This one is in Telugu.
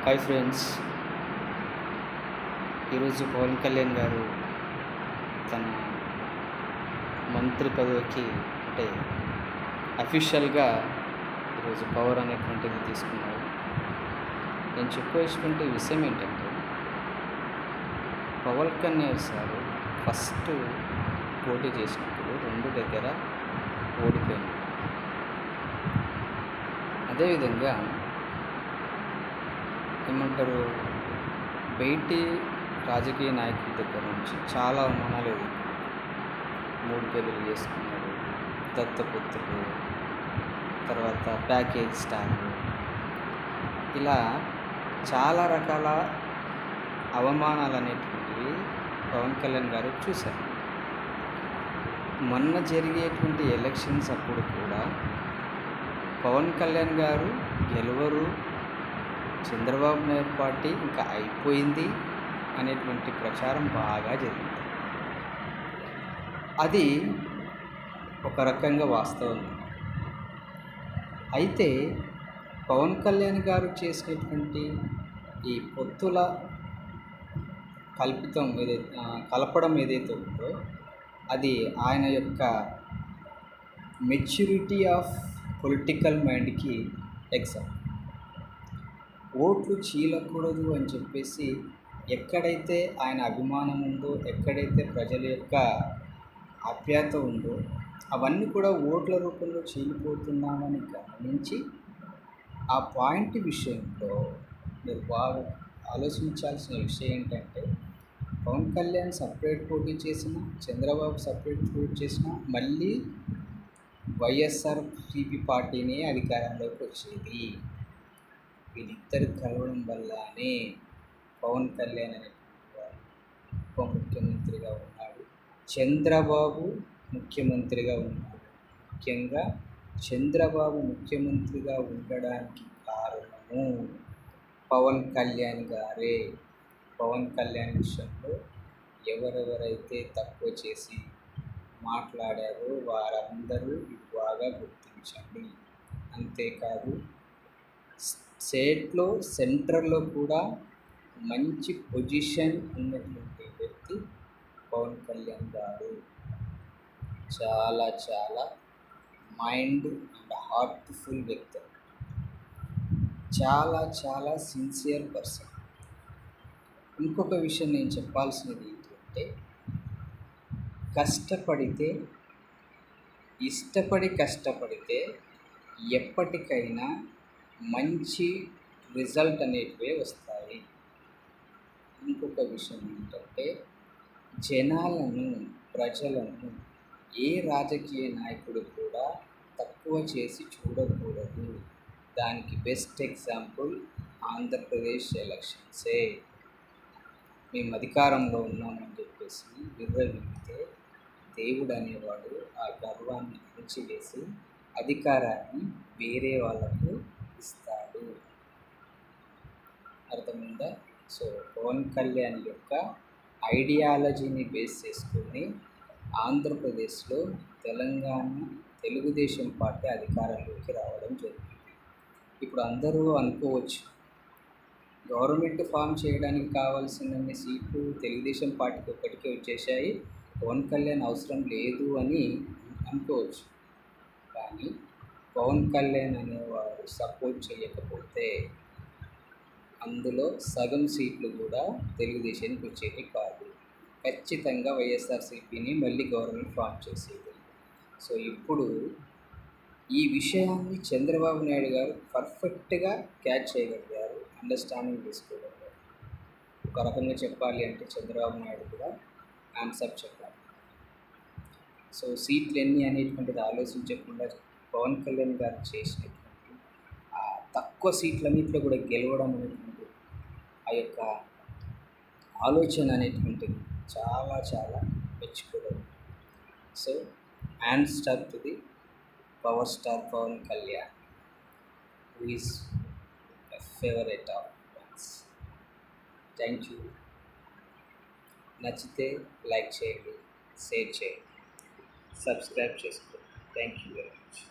హాయ్ ఫ్రెండ్స్, ఈరోజు పవన్ కళ్యాణ్ గారు తన మంత్రి పదవికి అంటే అఫీషియల్గా ఈరోజు పవర్ అనేటువంటిది తీసుకున్నారు. నేను చెప్పేసుకుంటే విషయం ఏంటంటే, పవన్ కళ్యాణ్ సార్ ఫస్ట్ పోటీ చేసినప్పుడు 2 దగ్గర ఓడిపోయింది. అదేవిధంగా ఏమంటారు, బయటి రాజకీయ నాయకుల దగ్గర నుంచి చాలా అవమానాలు ఎదుర్కొన్నారు. 3 పెళ్ళిళ్ళు చేసుకున్నారు, దత్తపుత్రులు, తర్వాత ప్యాకేజ్ స్టార్లు, ఇలా చాలా రకాల అవమానాలు అనేటువంటివి పవన్ కళ్యాణ్ గారు చూశారు. మొన్న జరిగేటువంటి ఎలక్షన్స్ అప్పుడు కూడా పవన్ కళ్యాణ్ గారు గెలవరు, చంద్రబాబు నాయుడు పార్టీ ఇంకా అయిపోయింది అనేటువంటి ప్రచారం బాగా జరిగింది. అది ఒక రకంగా వాస్తవం. అయితే పవన్ కళ్యాణ్ గారు చేసినటువంటి ఈ పొత్తుల కలపడం ఏదైతే ఉందో, అది ఆయన యొక్క మెచ్యూరిటీ ఆఫ్ పొలిటికల్ మైండ్కి ఎగ్జాంపుల్. ఓట్లు చీలకూడదు అని చెప్పేసి ఎక్కడైతే ఆయన అభిమానం ఉందో, ఎక్కడైతే ప్రజల యొక్క ఆప్యాయత ఉందో, అవన్నీ కూడా ఓట్ల రూపంలో చీలిపోతున్నామని గమనించి ఆ పాయింట్ విషయంలో మీరు బాగా ఆలోచించాల్సిన విషయం ఏంటంటే, పవన్ కళ్యాణ్ సపరేట్ పోటీ చేసిన, చంద్రబాబు సపరేట్ పోటీ చేసిన, మళ్ళీ వైఎస్ఆర్సీపీ పార్టీనే అధికారంలోకి వచ్చేది. వీళ్ళిద్దరు కలవడం వల్లనే పవన్ కళ్యాణ్ అనేటువంటి వారు ఉప ముఖ్యమంత్రిగా ఉన్నాడు, చంద్రబాబు ముఖ్యమంత్రిగా ఉన్నాడు. ముఖ్యంగా చంద్రబాబు ముఖ్యమంత్రిగా ఉండడానికి కారణము పవన్ కళ్యాణ్ గారే. పవన్ కళ్యాణ్ విషయంలో ఎవరెవరైతే తక్కువ చేసి మాట్లాడారో వారందరూ బాగా గుర్తించండి. అంతేకాదు, స్టేట్లో సెంట్రల్లో కూడా మంచి పొజిషన్ ఉన్నటువంటి వ్యక్తి పవన్ కళ్యాణ్ గారు. చాలా చాలా మైండ్ అండ్ హార్ట్ఫుల్ వ్యక్తి, చాలా చాలా సిన్సియర్ పర్సన్. ఇంకొక విషయం నేను చెప్పాల్సినది ఏంటంటే, కష్టపడితే ఎప్పటికైనా మంచి రిజల్ట్ అనేటివే వస్తాయి. ఇంకొక విషయం ఏంటంటే, ప్రజలను ఏ రాజకీయ నాయకుడు కూడా తక్కువ చేసి చూడకూడదు. దానికి బెస్ట్ ఎగ్జాంపుల్ ఆంధ్రప్రదేశ్ ఎలక్షన్సే. మేము అధికారంలో ఉన్నామని చెప్పేసి విర్రవీగితే దేవుడు అనేవాడు ఆ గర్వాన్ని అణిచివేసి అధికారాన్ని వేరే వాళ్ళకు ఇస్తాడు. అర్థమైందా? సో పవన్ కళ్యాణ్ యొక్క ఐడియాలజీని బేస్ చేసుకొని ఆంధ్రప్రదేశ్లో తెలుగుదేశం పార్టీ అధికారంలోకి రావడం జరిగింది. ఇప్పుడు అందరూ అనుకోవచ్చు, గవర్నమెంట్ ఫామ్ చేయడానికి కావాల్సినన్ని సీట్లు తెలుగుదేశం పార్టీకి ఒక్కటికే వచ్చేసాయి, పవన్ కళ్యాణ్ అవసరం లేదు అని అనుకోవచ్చు. కానీ పవన్ కళ్యాణ్ అనేవారు సపోర్ట్ చేయకపోతే అందులో సగం సీట్లు కూడా తెలుగుదేశానికి వచ్చేది కాదు. ఖచ్చితంగా వైఎస్ఆర్సీపీని మళ్ళీ గవర్నమెంట్ ఫామ్ చేసేది. సో ఇప్పుడు ఈ విషయాన్ని చంద్రబాబు నాయుడు గారు పర్ఫెక్ట్గా క్యాచ్ చేయగలిగారు, అండర్స్టాండింగ్ చేసుకోగలిగారు. ఒక రకంగా చెప్పాలి అంటే చంద్రబాబు నాయుడు కూడా ఆన్సర్ చెప్పాలి. సో సీట్లు ఎన్ని అనేటువంటిది ఆలోచించకుండా పవన్ కళ్యాణ్ గారు చేసినటువంటి ఆ తక్కువ సీట్లన్నింటిలో కూడా గెలవడం అనేటువంటి ఆ యొక్క ఆలోచన అనేటువంటిది చాలా చాలా మెచ్చుకోవాలి. So answer to the power star Pawan Kalyan, who is a favourite of friends. Thank you. నచ్చితే లైక్ చేయండి, షేర్ చేయండి, సబ్స్క్రైబ్ చేసుకోండి. Thank you very much.